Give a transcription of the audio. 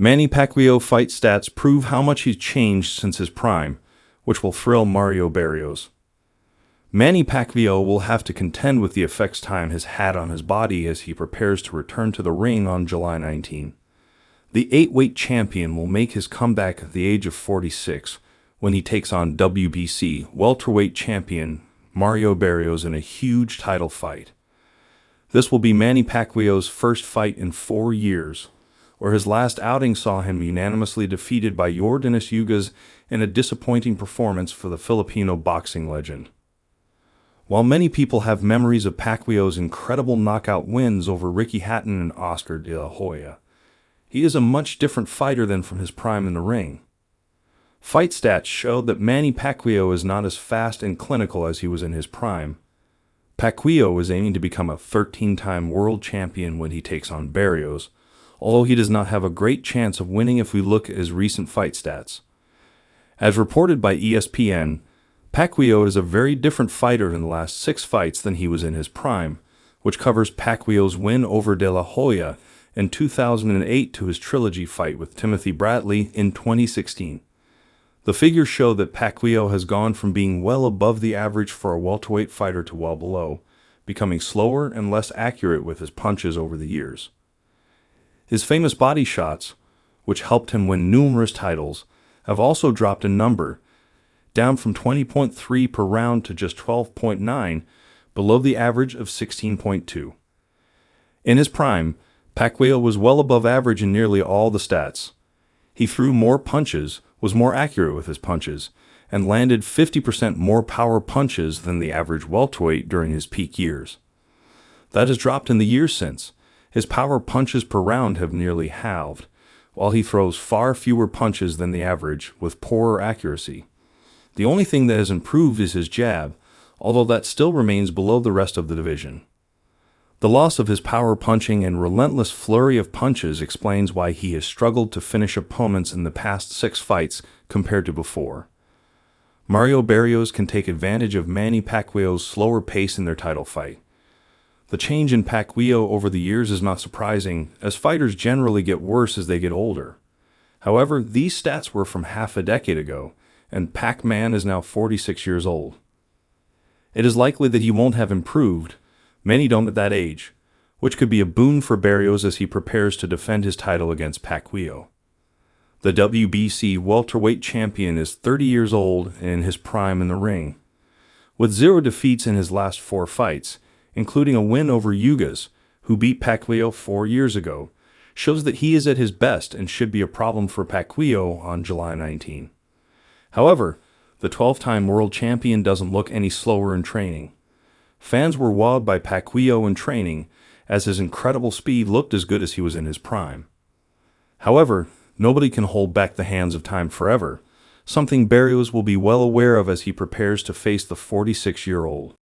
Manny Pacquiao fight stats prove how much he's changed since his prime, which will thrill Mario Barrios. Manny Pacquiao will have to contend with the effects time has had on his body as he prepares to return to the ring on July 19. The 8-weight champion will make his comeback at the age of 46 when he takes on WBC Welterweight champion Mario Barrios in a huge title fight. This will be Manny Pacquiao's first fight in 4 years, where his last outing saw him unanimously defeated by Yordenis Ugas in a disappointing performance for the Filipino boxing legend. While many people have memories of Pacquiao's incredible knockout wins over Ricky Hatton and Oscar de la Hoya, he is a much different fighter than from his prime in the ring. Fight stats show that Manny Pacquiao is not as fast and clinical as he was in his prime. Pacquiao is aiming to become a 13-time world champion when he takes on Barrios, although he does not have a great chance of winning if we look at his recent fight stats. As reported by ESPN, Pacquiao is a very different fighter in the last 6 fights than he was in his prime, which covers Pacquiao's win over De La Hoya in 2008 to his trilogy fight with Timothy Bradley in 2016. The figures show that Pacquiao has gone from being well above the average for a welterweight fighter to well below, becoming slower and less accurate with his punches over the years. His famous body shots, which helped him win numerous titles, have also dropped in number, down from 20.3 per round to just 12.9, below the average of 16.2. In his prime, Pacquiao was well above average in nearly all the stats. He threw more punches, was more accurate with his punches, and landed 50% more power punches than the average welterweight during his peak years. That has dropped in the years since. His power punches per round have nearly halved, while he throws far fewer punches than the average with poorer accuracy. The only thing that has improved is his jab, although that still remains below the rest of the division. The loss of his power punching and relentless flurry of punches explains why he has struggled to finish opponents in the past 6 fights compared to before. Mario Barrios can take advantage of Manny Pacquiao's slower pace in their title fight. The change in Pacquiao over the years is not surprising, as fighters generally get worse as they get older. However, these stats were from half a decade ago, and Pac-Man is now 46 years old. It is likely that he won't have improved. Many don't at that age, which could be a boon for Barrios as he prepares to defend his title against Pacquiao. The WBC Welterweight champion is 30 years old and in his prime in the ring. With 0 defeats in his last 4 fights, including a win over Ugas, who beat Pacquiao 4 years ago, shows that he is at his best and should be a problem for Pacquiao on July 19. However, the 12-time world champion doesn't look any slower in training. Fans were wowed by Pacquiao in training, as his incredible speed looked as good as he was in his prime. However, nobody can hold back the hands of time forever, something Barrios will be well aware of as he prepares to face the 46-year-old.